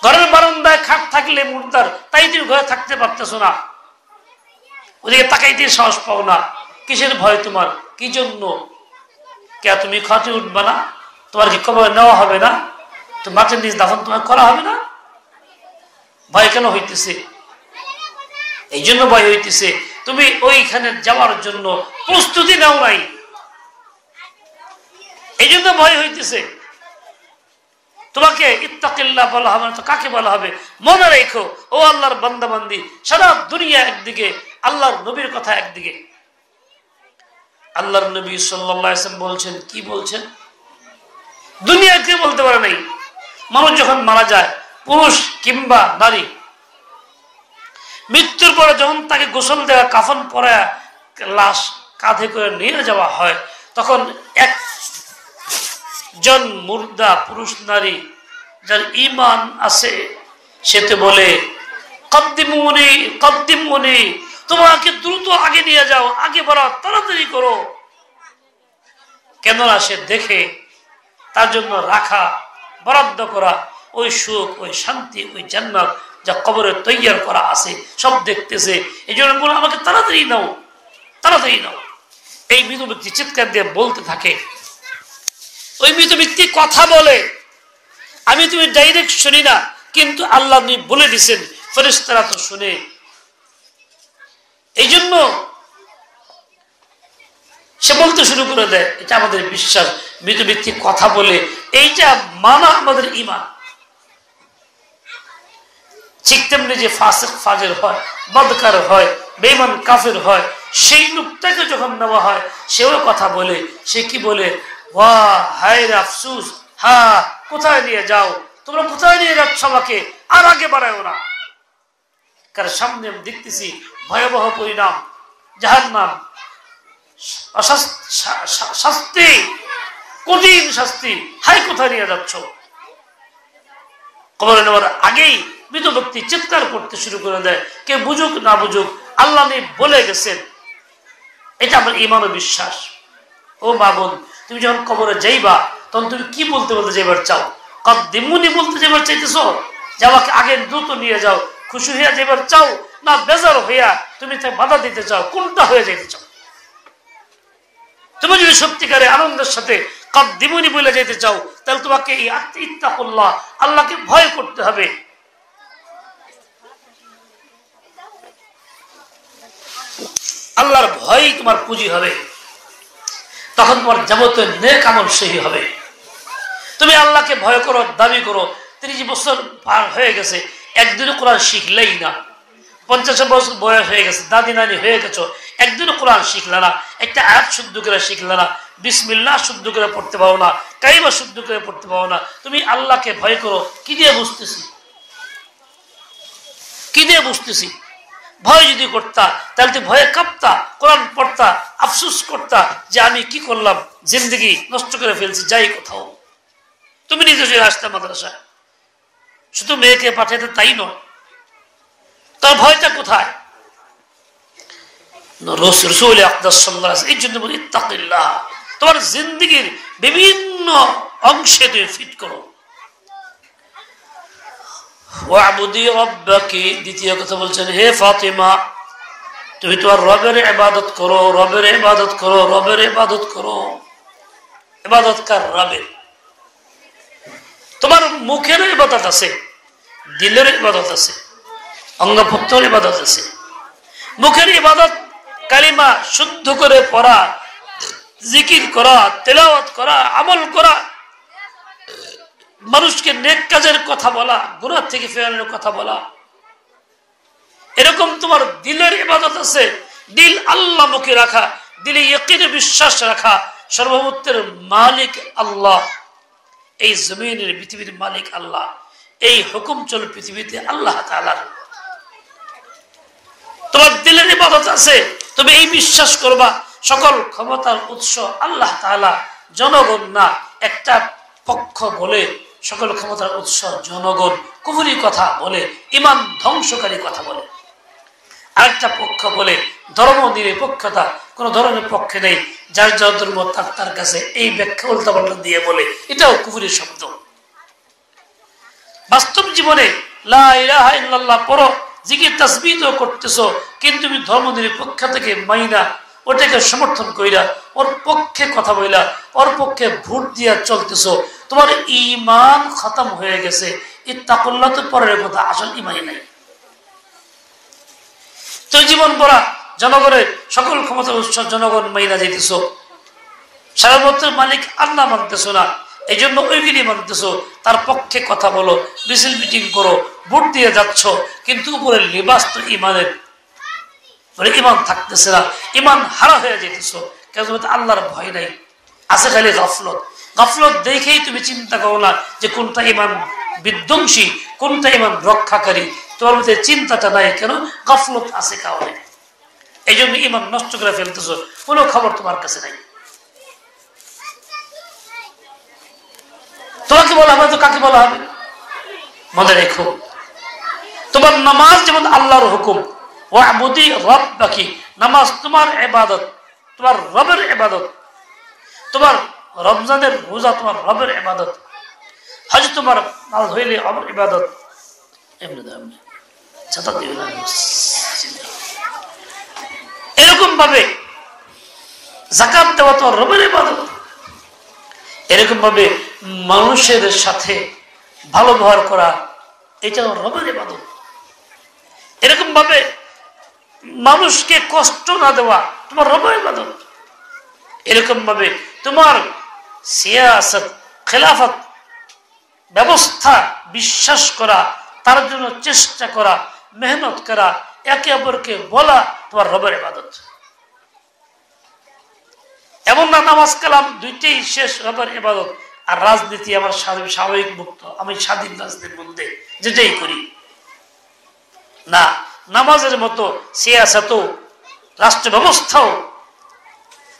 ঘরের বারান্দায় খাট থাকলে মুর্দার, তাই তুমি ঘরে থাকতে পারতেছো না, ওদিকে তাকাইতে সাহস পাও না। কিসের ভয় তোমার? কি জন্য? কে তুমি খাটে উঠবা না? তোমার কি কবরে নেওয়া হবে না? তো মাটির নিচ দাফন তোমার করা হবে না? ভয় কেন হইতেছে? এই জন্য ভয় হইতেছে তুমি ওইখানে যাওয়ার জন্য প্রস্তুতি নাও নাই, এই জন্য ভয় হইতেছে। তোমাকে ইত্তাকিল্লাহ বলা হবে না তো কাকে বলা হবে? মনে রেখো, ও আল্লাহর বান্দা বান্দি, সারা দুনিয়া একদিকে, আল্লাহর নবীর কথা একদিকে। আল্লাহর নবী সাল্লাল্লাহু আলাইহি ওয়াসাল্লাম বলছেন, কি বলছেন? দুনিয়া কেউ বলতে পারে নাই। মানুষ যখন মারা যায়, পুরুষ কিংবা নারী, মৃত্যুর পরে যখন তাকে গোসল দেওয়া, কাফন পরা, লাশ কাঁধে করে নিয়ে যাওয়া হয়, তখন একজন মুর্দা পুরুষ নারী যার ঈমান আছে, সে তো বলে কদ্দিমুনি কদ্দিমুনি, তোমাকে দ্রুত আগে নিয়ে যাও, আগে বাড়াও, তাড়াতাড়ি করো। কেননা সে দেখে তার জন্য রাখা, বরাদ্দ করা ওই সুখ, ওই শান্তি, ওই জান্নাত যা কবরে তৈয়ার করা আছে, সব দেখতেছে। এই জন্য বলে আমাকে তাড়াতাড়ি নাও, তাড়াতাড়ি নাও। এই মৃত ব্যক্তি চিৎকার দিয়ে বলতে থাকে। ওই মৃত ব্যক্তি কথা বলে, আমি তুমি ডাইরেক্ট শুনি না, কিন্তু আল্লাহ বলে দিছেন, ফেরেশতারা তো শুনে। এই জন্য সে বলতে শুরু করে দেয়, এটা আমাদের বিশ্বাস। মৃত ব্যক্তি কথা বলে, এইটা মানা আমাদের ঈমান। ঠিক তেমনি যে ফাসিক ফাজের হয়, বদকার হয়, বেঈমান কাফের হয়, সেই লোকটাকে যখন নেওয়া হয়, সেও কথা বলে। সে কি বলে? ওয়া হায় রে আফসুস, হা কোথায় নিয়ে যাও, তোমরা কোথায় নিয়ে যাচ্ছ আমাকে, আর আগে বাড়ায়ও না। কারণ সামনে আমি দেখতেছি ভয়াবহ পরিণাম, জাহান্নাম, শাস্তি, কঠিন শাস্তি। হাই কোথায় নিয়ে যাচ্ছ? কবরে নেওয়ার আগেই মৃত ব্যক্তি চিৎকার করতে শুরু করে দেয়। কে বুঝুক না বুঝুক, আল্লাহ বলে গেছেন। এটা আমার ঈমান ও বিশ্বাস। ও মা বোন, তুমি যখন কবরে যাইবা, তখন তুমি কি বলতে বলতে যেবার চাও? কদ্দিমুনি বলতে যেবার চাইতেছো যে আমাকে আগে দ্রুত নিয়ে যাও, খুশি হইয়া যেবার চাও, না বেজার হইয়া তুমি বাধা দিতে চাও? কোনটা হয়ে যেতে চাও? তুমি যদি সত্যিকারে আনন্দের সাথে কদ্দিমুনি বলে যেতে চাও, তাহলে তোমাকে এই ইত্তাকুল্লাহ, আল্লাহকে ভয় করতে হবে। আল্লাহর ভয় তোমার পুঁজি হবে, তখন তোমার যাবতীয় নেক আমল সহি হবে। তুমি আল্লাহকে ভয় করো, দাবি করো, 30 বছর পার হয়ে গেছে, একদিনও কোরআন শিখলেই না। 50 বছর বয়স হয়ে গেছে, দাদি নানি হয়ে গেছো, একদিনও কোরআন শিখলে না, একটা আয়াত শুদ্ধ করে শিখলে না, বিসমিল্লাহ শুদ্ধ করে পড়তে পারো না, কালিমা শুদ্ধ করে পড়তে পারো না। তুমি আল্লাহকে ভয় করো কি দিয়ে বুঝতেছি? কি দিয়ে বুঝতেছি? ভয় যদি করতা তাহলে তুই ভয়ে কাঁপতা, কোরআন পড়তা, আফসুস করতা যে আমি কি করলাম, জিন্দগি নষ্ট করে ফেলছি, যাই কোথাও। তুমি নিজে চলে আসতে মাদ্রাসায়, শুধু মেয়েকে পাঠাইতে তাই নয়, তার ভয়টা কোথায়? রাসূল আকরাম সাল্লাল্লাহু আলাইহি ওয়াসাল্লাম এই জন্য বলি ইত্তাকিল্লাহ, তোমার জিন্দগির বিভিন্ন অংশে তুমি ফিট করো। ওয়াবুদি রাব্বাকি, দ্বিতীয় কথা বলছেন, হে ফাতিমা তুমি তোমার রবের ইবাদত করো, রবের ইবাদত করো, রবের ইবাদত করো। ইবাদত কার? রবের। তোমার মুখের ইবাদত আছে, দিলের ইবাদত আছে, অঙ্গ প্রত্যঙ্গের ইবাদত আছে। মুখের ইবাদত কালিমা শুদ্ধ করে পড়া, জিকির করা, তেলাওয়াত করা, আমল করা, মানুষকে নেক কাজের কথা বলা, গুনাহ থেকে ফেরানোর কথা বলা। এরকম তোমার দিলের ইবাদত আছে, দিল আল্লাহ মুখে রাখা, দিলে ইয়াকিনে বিশ্বাস রাখা সর্বভূতের মালিক আল্লাহ, এই জমিনের পৃথিবীর মালিক আল্লাহ, এই হুকুম চলে পৃথিবীতে আল্লাহ তাআলার। তোমার দিলের ইবাদত আছে, তুমি এই বিশ্বাস করবা সকল ক্ষমতার উৎস আল্লাহ তাআলা, জনগণ না। একটা পক্ষ বলে সকল ক্ষমতার উৎস জনগণ, কুফরি কথা বলে, ইমান ধ্বংসকারী কথা বলে। আরেকটা পক্ষ বলে ধর্ম নিরপেক্ষতা, কোন ধরনের পক্ষে নেই, যার যার ধর্ম তার কাছে, এই ব্যাখ্যা উল্টাপাল্টা দিয়ে বলে, এটাও কুফরি শব্দ। বাস্তব জীবনে লা ইলাহা ইল্লাল্লাহ পড়ো, জিকির তাসবিহ করতেছো, কিন্তু তুমি ধর্ম নিরপেক্ষ থেকে মাইনা ওটাকে সমর্থন কইরা, ওর পক্ষে কথা বইলা, ওর পক্ষে ভোট দিয়া চলতেছো, তোমার ঈমান খতম হয়ে গেছে। ইত্তাকুল্লাহ তো পরের কথা, আসল ঈমানই নাই। তো জীবন পড়া জনগণের সকল ক্ষমতার উৎস জনগণ মাইনা যাইতেছো, সার্বভৌমের মালিক আল্লাহ মানতেছো না, এই জন্য ওইগুলি মানতেছো, তার পক্ষে কথা বলো, মিছিল মিটিং করো, ভোট দিয়ে যাচ্ছ, কিন্তু উপরে লিবাস তো ইমানের, ইমান থাকতেছে না, ইমান হারা হয়ে যেতেছো। কেন? আল্লাহর ভয় নাই, আছে খালি গাফলত। গাফলত দেখেই তুমি চিন্তা করো না যে কোনটা ইমান বিধ্বংসী, কোনটা ইমান রক্ষাকারী, তোমার মধ্যে চিন্তাটা নাই। কেন? গাফলত আছে কারণে। এই জন্য ইমান নষ্ট করে ফেলতেছো, কোনো খবর তোমার কাছে নাই। তোমাকে বলা হবে তো কাকে বলা হবে? মনে রেখো, তোমার নামাজ যেমন আল্লাহর হুকুম, ওয়াবুদি রাব্বাকি, নামাজ তোমার ইবাদত, তোমার রবের ইবাদত। তোমার রমজানের রোজা তোমার রবের ইবাদত, হজ তোমার মাল হইলে রবের ইবাদত। এরকম ভাবে যাকাত দেওয়া তোমার রবের ইবাদত। এরকম ভাবে মানুষের সাথে ভালো ব্যবহার করা, এটা রবের ইবাদত। এরকম ভাবে মানুষকে কষ্ট না দেওয়া তোমার রবের ইবাদত। এরকম ভাবে তোমার সিয়াসত, খেলাফত ব্যবস্থা বিশ্বাস করা, তার জন্য চেষ্টা করা, মেহনত করা, একে অপরকে বলা তোমার রবের ইবাদত। এমন না নামাজ কালাম দুইটাই শেষ রবের ইবাদত, আর রাজনীতি আমার স্বাভাবিক মুক্ত, আমি স্বাধীন রাজনীতির মধ্যে যেটাই করি না। নামাজের মতো সিয়াসতও, রাষ্ট্র ব্যবস্থাও,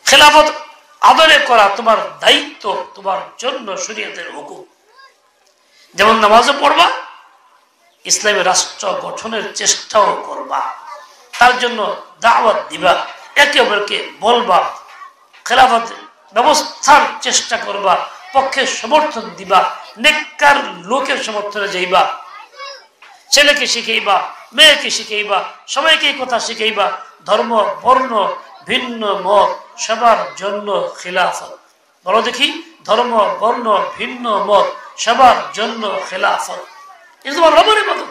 খেলাফত আদরে করা তোমার দায়িত্ব, তোমার জন্য শরীয়তের হুকুম। যেমন নামাজও পড়বা, ইসলামী রাষ্ট্র গঠনের চেষ্টাও করবা, তার জন্য দাওয়াত দিবা, একে অপরকে বলবা, খেলাফত ব্যবস্থার চেষ্টা করবা, পক্ষে সমর্থন দিবা, নেককার লোকের সমর্থনে যাইবা, ছেলেকে শিখাইবা, মেয়েকে শিখাইবা, সবাইকে কথা শিখাইবা। ধর্ম বর্ণ ভিন্ন মত সবার জন্য খিলাফত। বলো দেখি, ধর্ম বর্ণ ভিন্ন মত সবার জন্য খিলাফত। এটা তোমার রবের ইবাদত।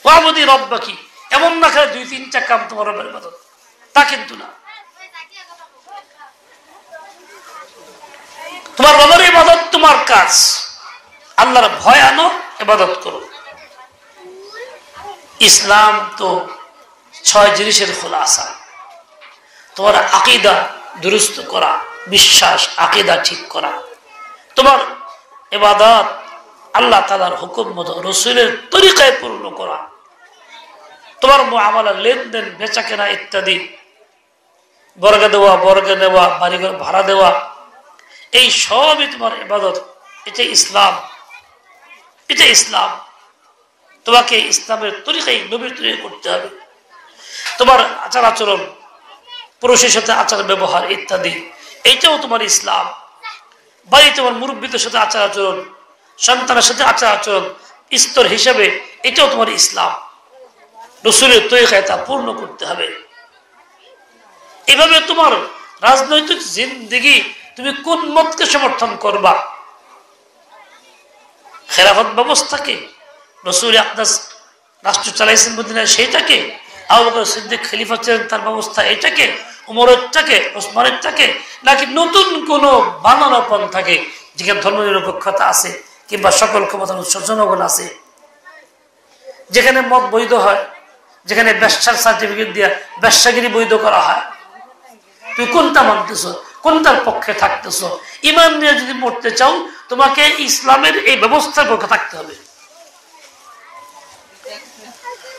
ওয়াবুদি রব্বাকি, এমন না খালি 2-3টা কাম তোমার রবের ইবাদত, তা কিন্তু না। তোমার রবের ইবাদত তোমার কাজ। আল্লাহর ভয় আনো, ইবাদত করো। ইসলাম তো 6 জিনিসের খুলাসা। তোমার আকীদা দুরুস্ত করা, বিশ্বাস আকীদা ঠিক করা, তোমার ইবাদত আল্লাহ তাআলার হুকুম মতো রাসূলের তরিকায় পূর্ণ করা, তোমার মুআমালা লেনদেন বেচা কেনা ইত্যাদি, বর্গা দেওয়া বর্গা নেওয়া, বাড়িঘর ভাড়া দেওয়া, এই সবই তোমার ইবাদত। এটা ইসলাম, এটা ইসলাম। তোমাকে ইসলামের তরিকায় নবীর তরিকা করতে হবে। তোমার আচার আচরণ, পুরুষের সাথে আচার ব্যবহার ইত্যাদি, এইটাও তোমার ইসলাম। বাড়ি তোমার মুরব্বীদের সাথে আচার আচরণ, সন্তানের সাথে আচার আচরণ স্তর হিসাবে, এটাও তোমার ইসলাম। রাসূলের তরিকায় তা পূর্ণ করতে হবে। এভাবে তোমার রাজনৈতিক জিন্দেগি, তুমি কোন মতকে সমর্থন করবা? খেলাফত ব্যবস্থাকে, রাসূল আকদাস রাষ্ট্র চালাইছেন মদিনায় সেইটাকে, আবু বকর সিদ্দিক খলিফা ছিলেন তার ব্যবস্থা এটাকে, উমরেরটাকে, ওসমানেরটাকে, নাকি নতুন কোন বানানো পন্থাকে যেখানে ধর্মনিরপেক্ষতা আছে কিংবা সকল ক্ষমতার উৎস জনগণ আছে, যেখানে মত বৈধ হয়, যেখানে ব্যবসার সার্টিফিকেট দিয়ে ব্যবসাগিরি বৈধ করা হয়? তুমি কোনটা মানতেছ, কোনটার পক্ষে থাকতেছ? ঈমান নিয়ে যদি মরতে চাও, তোমাকে ইসলামের এই ব্যবস্থার পক্ষে থাকতে হবে।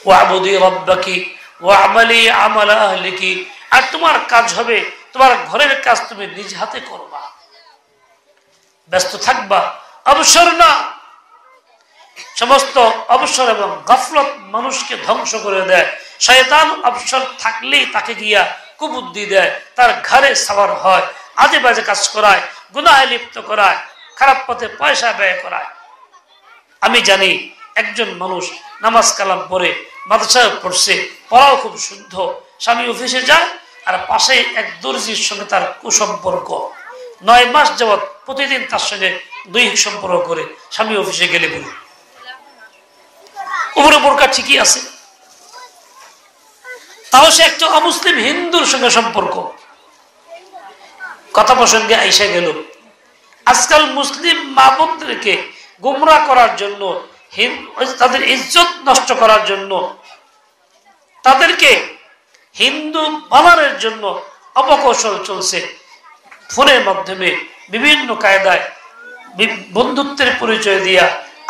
ওয়াবুদি রব্বাকি ওয়া'মালি আমালা আহলিকি, আর তোমার কাজ হবে, তোমার ঘরের কাজ তুমি নিজ হাতে করবা, ব্যস্ত থাকবা। অবসর না, সমস্ত অবসর এবং গাফলত মানুষকে ধ্বংস করে দেয়। শয়তান অবসর থাকলেই তাকে গিয়া কুবুদ্ধি দেয়, তার ঘরে সাওয়ার হয়, আজে বাজে কাজ করায়, গুনাহে লিপ্ত করায়, খারাপ পথে পয়সা ব্যয় করায়। আমি জানি একজন মানুষ নামাজ কালাম পড়ে, মাদ্রাসায় পড়ছে, পড়াও খুব শুদ্ধ, স্বামী অফিসে যায় আর পাশে এক দর্জির সঙ্গে তার কুসম্পর্ক, 9 মাস যাবৎ প্রতিদিন তার সঙ্গে দৈহিক সম্পর্ক করে, স্বামী অফিসে গেলে বলে উপরে বোরকা ঠিকই আছে, তাও সে একটা অমুসলিম হিন্দুর সঙ্গে সম্পর্ক। কথা প্রসঙ্গে আইসা গেল, আজকাল মুসলিম মা বোনদেরকে গুমরাহ করার জন্য, তাদের ইজ্জত নষ্ট করার জন্য, তাদেরকে হিন্দু বানানোর জন্য অপকৌশল চলছে। ফোনের মাধ্যমে বিভিন্ন কায়দায় বন্ধুত্বের পরিচয় দিয়া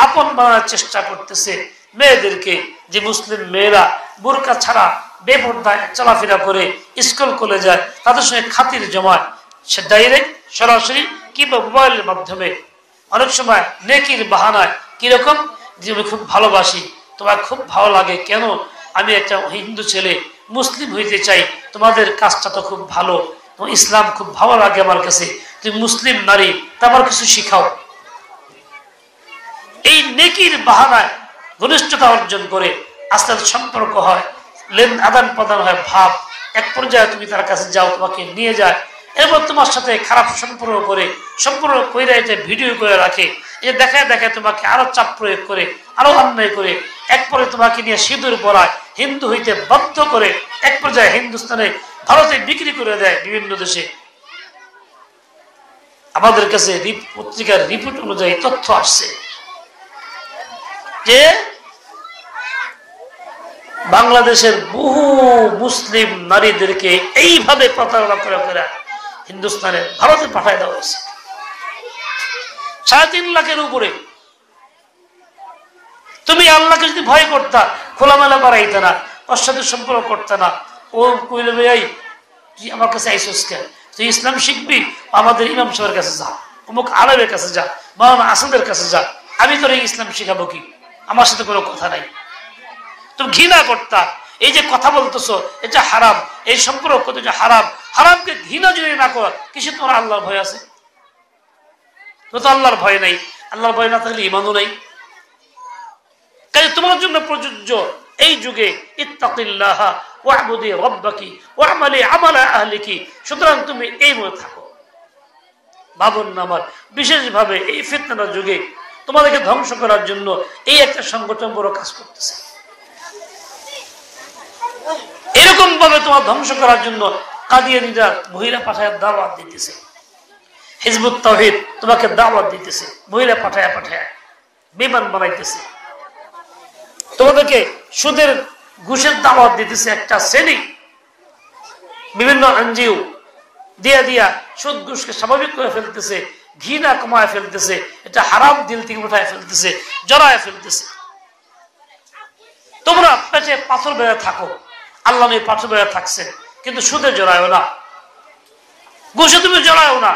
আপন বানানোর চেষ্টা করতেছে মেয়েদেরকে, যে মুসলিম মেয়েরা বোরকা ছাড়া বেপরদায় চলাফেরা করে, স্কুল কলেজ যায়, তাদের সঙ্গে খাতির জমায়, সে ডাইরেক্ট সরাসরি কিংবা মোবাইলের মাধ্যমে, অনেক সময় নেকির বাহানায়। কিরকম? যে আমি খুব ভালোবাসি, তোমার খুব ভালো লাগে, কেন? আমি একটা হিন্দু ছেলে, মুসলিম হইতে চাই, তোমাদের কাজটা তো খুব ভালো, ইসলাম খুব ভালো লাগে আমার কাছে, তুমি মুসলিম নারী, তা আমার কিছু শিখাও। এই নেকির বাহানায় ঘনিষ্ঠতা অর্জন করে আস্তে আস্তে সম্পর্ক হয়, আদান প্রদান হয়, ভাব। এক পর্যায়ে তুমি তার কাছে যাও, তোমাকে নিয়ে যায়, এরপর তোমার সাথে খারাপ সম্পর্ক করে, সম্পর্ক কইরা এটা ভিডিও করে রাখে, এটা দেখায় দেখায় তোমাকে আরো চাপ প্রয়োগ করে, আরো অন্যায় করে, এক পরে তোমাকে নিয়ে সিঁদুর পরায়, হিন্দু হইতে বাধ্য করে, এক পর্যায়ে হিন্দুস্তানে, ভারতে বিক্রি করে দেয় বিভিন্ন দেশে। আমাদের কাছে পত্রিকার রিপোর্ট অনুযায়ী তথ্য আসছে যে বাংলাদেশের বহু মুসলিম নারীদেরকে এইভাবে প্রতারণা করে করে হিন্দুস্তানে, ভারতে পাঠায় দেওয়া হয়েছে। 3.5 লাখের উপরে। তুমি আল্লাহকে যদি ভয় করতা, খোলামেলা বাড়াইতে না, ওর সাথে সম্পর্ক করতে না, ও কইলে ভাই তুই আমার কাছে আইসোস কেন, তুই ইসলাম শিখবি, আমাদের ইমাম সাহেবের কাছে যা, অমুক আলেমের কাছে যা, মাওলানা আসাদের কাছে যা, আমি তোর ইসলাম শিখাবো কি, আমার সাথে কোনো কথা নাই। তুমি ঘৃণা করতা, এই যে কথা বলতেছো এটা হারাম, এই সম্পর্ক যে হারাম, হারামকে ঘৃণা যদি না কর, কিসে তোমার আল্লাহর ভয় আছে? তো আল্লাহর ভয় নাই, আল্লাহর ভয় না থাকলে ইমানও নাই। কাজে তোমার জন্য প্রযোজ্য এই যুগে ইত্তাকিল্লাহ ওয়া'বুদি রাব্বাকি ওয়া'মালি আমালা আহলিকি। সুতরাং তুমি এই মনে থাকো। ভাবুন না, আমার বিশেষভাবে এই ফিতনার যুগে তোমাদেরকে ধ্বংস করার জন্য এই একটা সংগঠন বড় কাজ করতেছে। এরকম ভাবে তোমার ধ্বংস করার জন্য কাদিয়ানীরা মহিলা পাঠায় দাওয়াত দিতেছে, হিজবুত তাওহীদ তোমাকে দাওয়াত দিতেছে, মহিলা পাঠায় পাঠায় বেঈমান বানাইতেছে, তোমাদেরকে সুদের ঘুষের দাওয়াত দিতেছে। একটা শ্রেণী বিভিন্ন এনজিও দিয়া দিয়া সুদ ঘুষকে স্বাভাবিক করে ফেলতেছে, ঘৃণা কমায় ফেলতেছে, এটা হারাম দিল থেকে উঠায় ফেলতেছে, জড়ায় ফেলতেছে। তোমরা পেটে পাথর বেড়ে থাকো, আল্লাহ নেই পাথর বেড়ে থাকছে, কিন্তু সুদে জড়ায়ও না, ঘুষে তুমি জড়ায়ও না।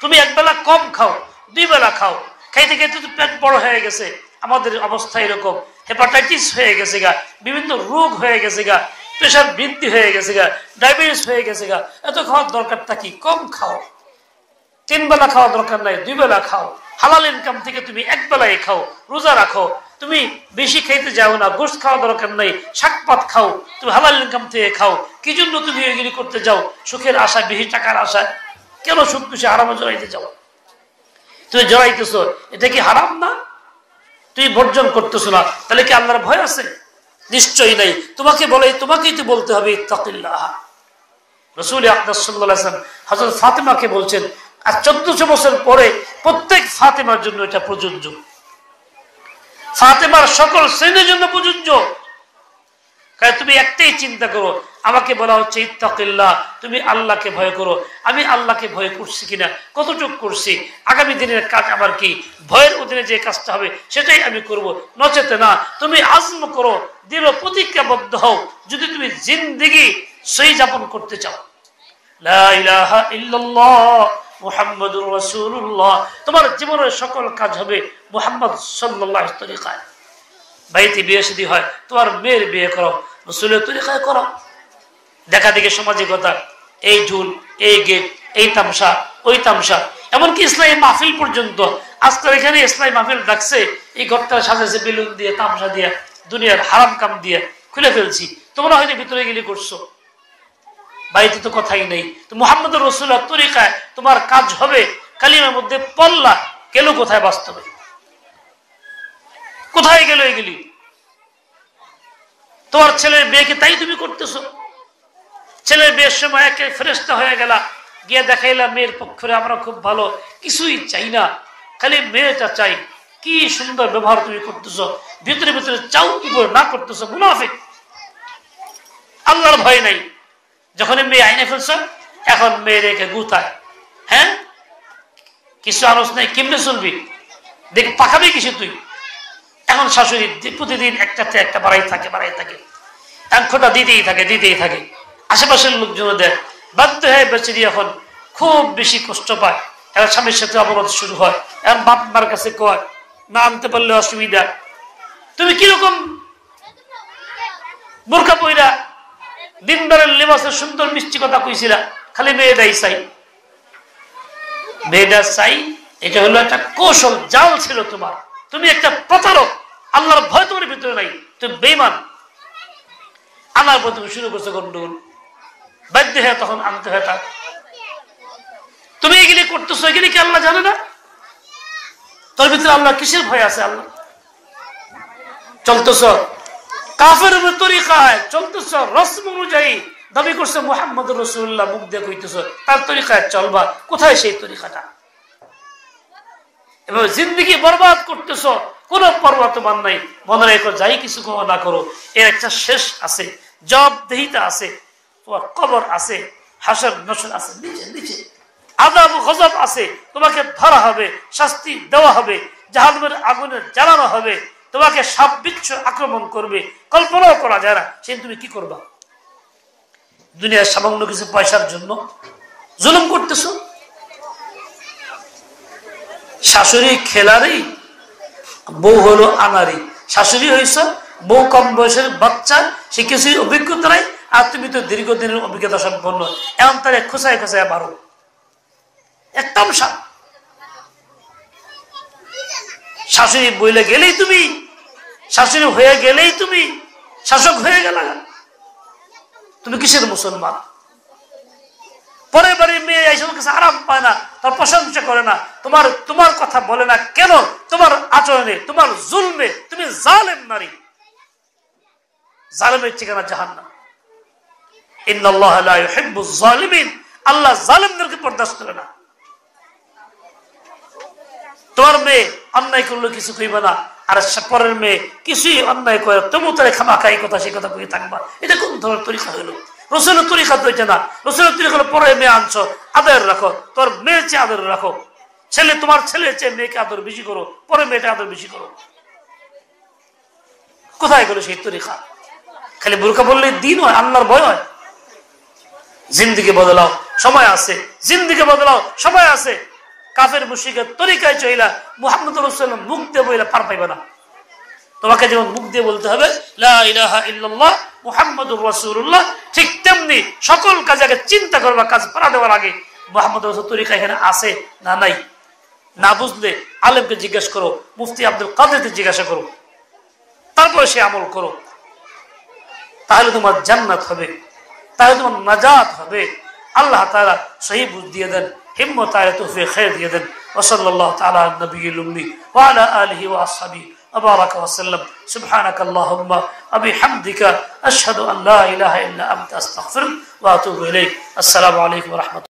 তুমি একবেলা কম খাও, দুই বেলা খাও, খাইতে খাইতে তো পেট বড় হয়ে গেছে। আমাদের অবস্থা এরকম, হেপাটাইটিস হয়ে গেছে গা, বিভিন্ন রোগ হয়ে গেছে গা, প্রেশার বৃদ্ধি হয়ে গেছে গা, ডায়াবেটিস হয়ে গেছে গা। এত খাওয়ার দরকারটা কি? কম খাও, 3 বেলা খাওয়া দরকার নাই, 2 বেলা খাও। হালাল ইনকাম থেকে তুমি 1 বেলায় খাও, রোজা রাখো। তুমি বেশি খাইতে যাও না, গোশত খাওয়া দরকার নাই, শাকপাত খাও, তুমি হালাল ইনকাম থেকে খাও। কি জন্য তুমি এগুলি করতে যাও? সুখের আশা, বেশি টাকার আশা। কেন সুখ খুশি হারামে জড়াইতে যাও? তুমি জড়াইতেছ, এটা কি হারাম না? তুমি বর্জন করতেছো না, তাহলে কি আল্লাহর ভয় আছে? নিশ্চয়ই নাই। তোমাকে বলে, তোমাকেই তো বলতে হবে ইত্তাকিল্লাহ। রাসূল আকরাম সাল্লাল্লাহু আলাইহি ওয়াসাল্লাম হযরত ফাতেমাকে বলছেন, আর 1400 বছর পরে প্রত্যেক ফাতেমার জন্য এটা প্রযোজ্য, ফাতেমার সকল শ্রেণীর জন্য প্রযোজ্য। কারণ তুমি একটাই চিন্তা করো, আমাকে বলা হচ্ছে ইত্তাকিল্লাহ, তুমি আল্লাহকে ভয় করো। আমি আল্লাহকে ভয় করছি কিনা, কতটুকু করছি, আগামী দিনের কাজ আমার কি, ভয়ের অধীনে যে কাজটা হবে সেটাই আমি করব, নচেতে না। তুমি আজম করো, দৃঢ় প্রতিজ্ঞাবদ্ধ হও, যদি তুমি জিন্দেগি সহি যাপন করতে চাও। লা ইলাহা ইল্লাল্লাহ মুহাম্মাদুর রাসূলুল্লাহ, তোমার জীবনের সকল কাজ হবে মুহাম্মদ সাল্লাল্লাহু আলাইহি তরিকায়। বাড়িতে বিয়ে শাদী হয়, তোমার মেয়ের বিয়ে করো রাসূলের তরিকায় করো। দেখা দেখে সামাজিকতা, এই ঝুল, এই গেট, এই তামসা, ওই তামসা, এমনকি ইসলামী মাহফিল পর্যন্ত। আজকাল এখানে ইসলামী মাহফিল ডাকছে, এই ঘরটা সাজাইছে বেলুন দিয়ে, তামসা দিয়ে, দুনিয়ার হারাম কাম দিয়ে খুলে ফেলছি। তোমরা হয়তো ভিতরে গেলে করছো, বাড়িতে তো কথাই নেই। তো মুহাম্মদুর রাসূলুল্লাহর তরিকায় তোমার কাজ হবে। কালিমার মধ্যে পল্লা গেল কোথায়? বাস্তবে কোথায় গেল এগুলি? তোমার ছেলের বিয়েকে তাই তুমি করতেছো। ছেলের বিয়ের সময় একে ফেরেশতা হয়ে গেলা, গিয়ে দেখাইলা মেয়ের পক্ষে আমরা খুব ভালো, কিছুই চাই না, খালি মেয়েটা চাই। কি সুন্দর ব্যবহার তুমি করতেছো, ভিতরে ভিতরে চাও কি করে না করতেছো, মুনাফিক। আল্লাহর ভয় নাই। যখন মেয়ে আইনে ফেলছ, এখন মেয়ে রেখে গুতায়, হ্যাঁ কিছু আরস নাই, কেমনে চলবি, দেখ পাকাবি কিছু তুই। এখন শাশুড়ি প্রতিদিন একটাতে একটা বাড়াই থাকে, অঙ্কটা দিতেই থাকে। আশেপাশের লোকজন দেয়, বাধ্য হয়ে বেচারি এখন খুব বেশি কষ্ট পায়। এখন স্বামীর সাথে অবরোধ শুরু হয়। এখন বাপ মার কাছে কয়, না আনতে পারলে অসুবিধা। তুমি কিরকম বোরকা পইরা দিনদারের লেবাসের সুন্দর মিষ্টি কথা কইছিলা, খালি মেয়েটাই চাই, মেয়েটা চাই। এটা হলো একটা কৌশল, জাল ছিল তোমার। তুমি একটা প্রতারক, আল্লাহর ভয় তোমার ভিতরে নাই, তুমি বেঈমান। আনার পর তুমি শুরু করছো গন্ডগোল, বাধ্য হয়ে তখন আনতে হয়। তা তুমি এগুলি করতেছো, এগুলি কি আল্লাহ জানে না? তোর ভিতরে আল্লাহ কিসের ভয় আছে? আল্লাহ চলতেছ কাফের তরিকায়, চলতেছ রসম অনুযায়ী, দাবি করছে মুহাম্মদুর রাসূলুল্লাহ, মুখ দিয়ে কইতেছ তার তরিকায় চলবা। কোথায় সেই তরিকাটা? এবার জিন্দগি বরবাদ করতেছ, কোন পরোয়া তোমার নাই। মনে রেখো, যাই কিছু করো না করো, এর একটা শেষ আছে, জবাবদিহিতা আছে, তোমার কবর আছে, হাসর নসর আছে, নিচে আযাব গজব আছে। তোমাকে ধরা হবে, শাস্তি দেওয়া হবে, জাহান্নামের আগুনে জ্বালানো হবে, তোমাকে সাপ বিচ্ছু আক্রমণ করবে, কল্পনাও করা যায় না। সে তুমি কি করবা? দুনিয়ার সামান্য কিছু পয়সার জন্য জুলুম করতেছ। শাশুড়ি খেলারি, বউ হলো আনারি। শাশুড়ি হয়েছ, বউ কম বয়সের বাচ্চা, সে কিছুই অভিজ্ঞতা নাই, আর তুমি তো দীর্ঘদিনের অভিজ্ঞতা সম্পন্ন। এমন তারে খোঁচায় খোঁচায় বারো, এক তামসা। শাশুড়ি বইলে গেলেই তুমি, শাশুড়ি হয়ে গেলেই তুমি শাসক হয়ে গেল। তুমি কিসের মুসলমান? পরের বাড়ির মেয়ে এইসব কিছু আরাম পায় না, তার প্রশংসা করে না, তোমার কথা বলে না কেন? তোমার আচরণে, তোমার জুলমে তুমি জালেম নারী। জালেমের ঠিকানা জাহান্নাম। ইন্নাল্লাহা লা ইউহিব্বুজ জালিমিন, আল্লাহ জালেমদেরকে বরদাস্ত করে না। তোমার মেয়ে অন্যায় করলে কিছু কইবা না, আর পরের মেয়ে কিছুই অন্যায় করে তবু তারা খামাখাই কথা সেই কথা কই থাকবা। এটা কোন ধরনের তরিকা হইল? রসুলের তরিকা তো এটা না। রসুলের তরিকা হলো পরের মেয়ে আনছো, আদর রাখো, তোর মেয়ের চেয়ে আদর রাখো। ছেলে তোমার ছেলের চেয়ে মেয়েকে আদর বেশি করো, পরের মেয়েটা আদর বেশি করো। কোথায় গেল সেই তরিকা? খালি বুরকা বললে দিন হয়, আল্লাহর ভয় হয়? জিন্দিগি বদলাও, সময় আছে। জিন্দিগি বদলাও, সময় আছে। কাফের মুশরিকের তরিকায় চইলা মুহাম্মদ রাসূলুল্লাহ মুখ দিয়ে বইলা পার পাইবে না। তোমাকে যেমন মুখ দিয়ে বলতে হবে লা ইলাহা ইল্লাল্লাহ মুহাম্মাদুর রাসূলুল্লাহ, ঠিক তেমনি সকল কাজে আগে চিন্তা করবা, কাজ পারা দেওয়ার আগে মুহাম্মদ রাসূলের তরিকা এখানে আছে না নাই। না বুঝলে আলেমকে জিজ্ঞেস করো, মুফতি আব্দুল কাদেরকে জিজ্ঞাসা করো, তারপরে সে আমল করো। তাহলে তোমার জান্নাত হবে, তাহলে তোমার নাজাত হবে। আল্লাহ তাআলা সহি বুঝ দিয়ে দেন, হিম্মত আয় তৌফিক খায়র দিয়ে দেন। ওয়া সাল্লাল্লাহু তাআলা আলা নবিয়্যিল উম্মি ওয়া আলা আলিহি ওয়া আসহাবিহি ওয়া বারাকা ওয়া সাল্লাম। সুবহানাকাল্লাহুম্মা ওয়া বিহামদিকা আশহাদু আন লা ইলাহা ইল্লা আনতা আস্তাগফিরুকা ওয়া আতুবু ইলাইক। আসসালামু আলাইকুম ওয়া রাহমাতুল্লাহ।